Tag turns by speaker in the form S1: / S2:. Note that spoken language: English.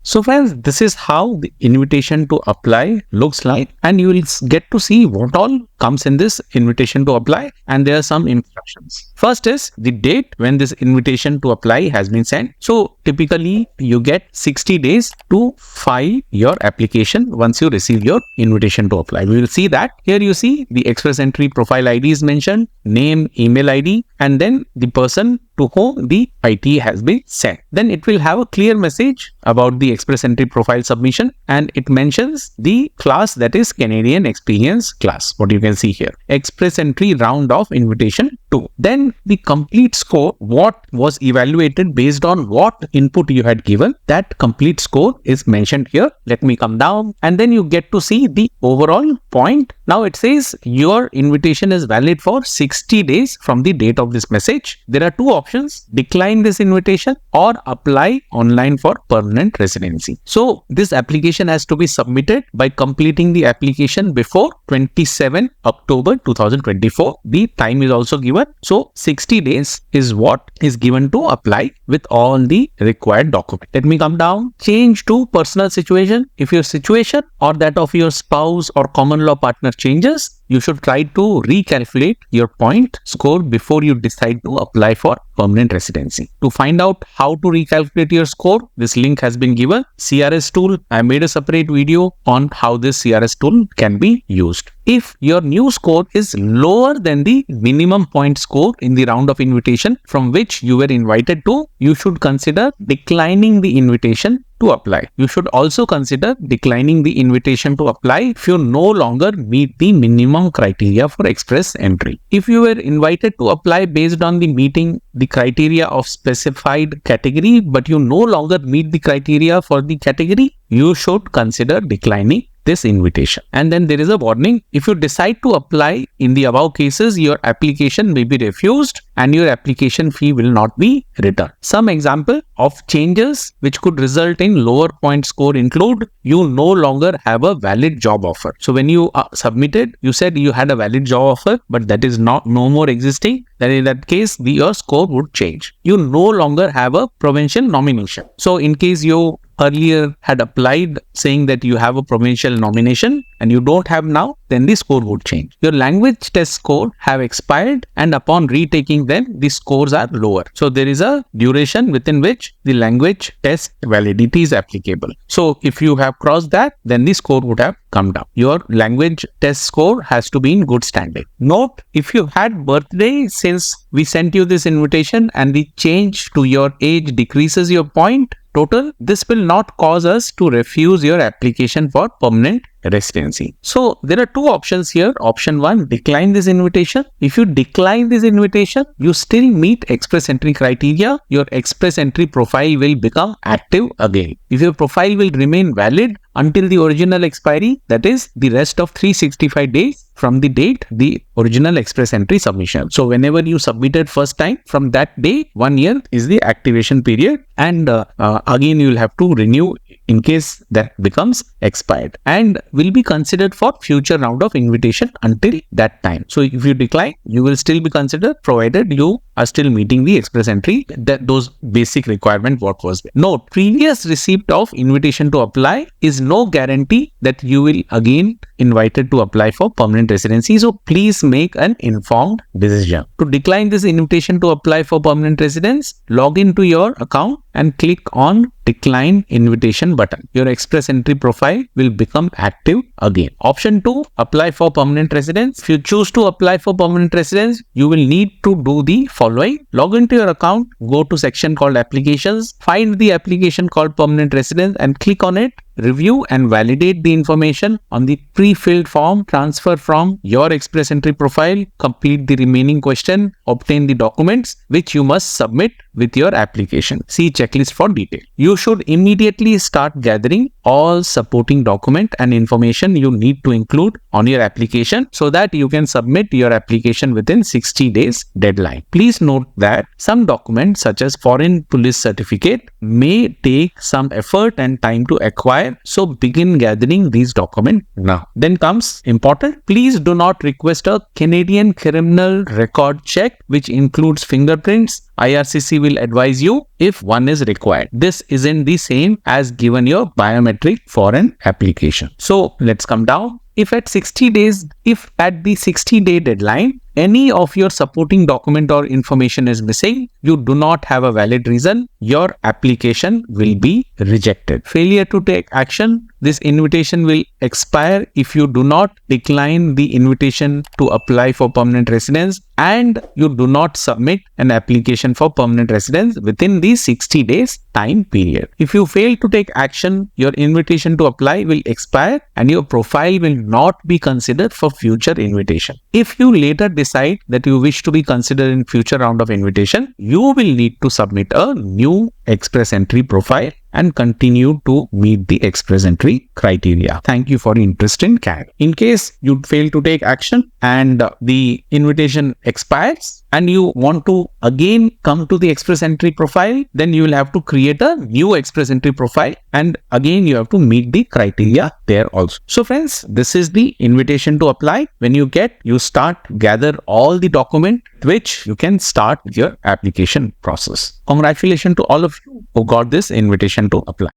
S1: So friends, this is how the invitation to apply looks like, and you will get to see what all comes in this invitation to apply, and there are some instructions. First is the date when this invitation to apply has been sent. So typically you get 60 days to file your application once you receive your invitation to apply. We will see that. Here you see the express entry profile ID is mentioned, name, email ID, and then the person to whom the ITA has been sent. Then it will have a clear message about the express entry profile submission, and it mentions the class, that is Canadian Experience class, what you can see here. Express entry round of invitation 2. Then the complete score, what was evaluated based on what input you had given, that complete score is mentioned here. Let me come down, and then you get to see the overall point. Now it says your invitation is valid for 60 days from the date of this message. There are two options: decline this invitation or apply online for permanent residency. So this application has to be submitted by completing the application before 27 October 2024. The time is also given. So 60 days is what is given to apply with all the required documents. Let me come down. Change to personal situation. If your situation or that of your spouse or common law partner changes, you should try to recalculate your point score before you decide to apply for permanent residency. To find out how to recalculate your score, this link has been given. CRS tool, I made a separate video on how this CRS tool can be used. If your new score is lower than the minimum point score in the round of invitation from which you were invited to, you should consider declining the invitation to apply. You should also consider declining the invitation to apply if you no longer meet the minimum criteria for express entry. If you were invited to apply based on the meeting the criteria of specified category, but you no longer meet the criteria for the category, you should consider declining this invitation. And then there is a warning: if you decide to apply in the above cases, your application may be refused and your application fee will not be returned. Some example of changes which could result in lower point score include: you no longer have a valid job offer. So when you submitted, you said you had a valid job offer, but that is no more existing. Then in that case, your score would change. You no longer have a provincial nomination. So in case you earlier had applied saying that you have a provincial nomination and you don't have now, then the score would change. Your language test score have expired, and upon retaking them, the scores are lower. So there is a duration within which the language test validity is applicable. So if you have crossed that, then the score would have come down. Your language test score has to be in good standing. Note, if you had birthday since we sent you this invitation and the change to your age decreases your point total, this will not cause us to refuse your application for permanent residency. So there are two options here. Option 1, decline this invitation. If you decline this invitation, you still meet express entry criteria. Your express entry profile will become active again. If your profile will remain valid until the original expiry, that is the rest of 365 days from the date the original express entry submission. So whenever you submitted first time, from that day 1 year is the activation period, and again you will have to renew in case that becomes expired, and will be considered for future round of invitation until that time. So if you decline, you will still be considered provided you are still meeting the express entry, those basic requirement what was there. Note, previous receipt of invitation to apply is no guarantee that you will again invited to apply for permanent residency. So please make an informed decision. To decline this invitation to apply for permanent residence, log into your account and click on decline invitation button. Your express entry profile will become active again. Option 2, apply for permanent residence. If you choose to apply for permanent residence, you will need to do the following. Log into your account, go to section called applications, find the application called permanent residence and click on it. Review and validate the information on the pre-filled form, transfer from your express entry profile, complete the remaining question, obtain the documents which you must submit with your application. See checklist for detail. You should immediately start gathering all supporting document and information you need to include on your application so that you can submit your application within 60 days deadline. Please note that some documents such as foreign police certificate may take some effort and time to acquire required. So begin gathering these documents now. Then comes important. Please do not request a Canadian criminal record check, which includes fingerprints. IRCC will advise you if one is required. This isn't the same as given your biometric for an application. So let's come down. If at the 60-day deadline, any of your supporting document or information is missing, you do not have a valid reason, your application will be rejected. Failure to take action. This invitation will expire if you do not decline the invitation to apply for permanent residence and you do not submit an application for permanent residence within the 60 days time period. If you fail to take action, your invitation to apply will expire and your profile will not be considered for future invitation. If you later decide that you wish to be considered in future round of invitation, you will need to submit a new express entry profile and continue to meet the express entry criteria. Thank you for your interest in Canada. In case you fail to take action and the invitation expires and you want to again come to the express entry profile, then you will have to create a new express entry profile and again you have to meet the criteria there also. So friends, this is the invitation to apply. When you gather all the document which you can start your application process. Congratulations to all of you who got this invitation to apply.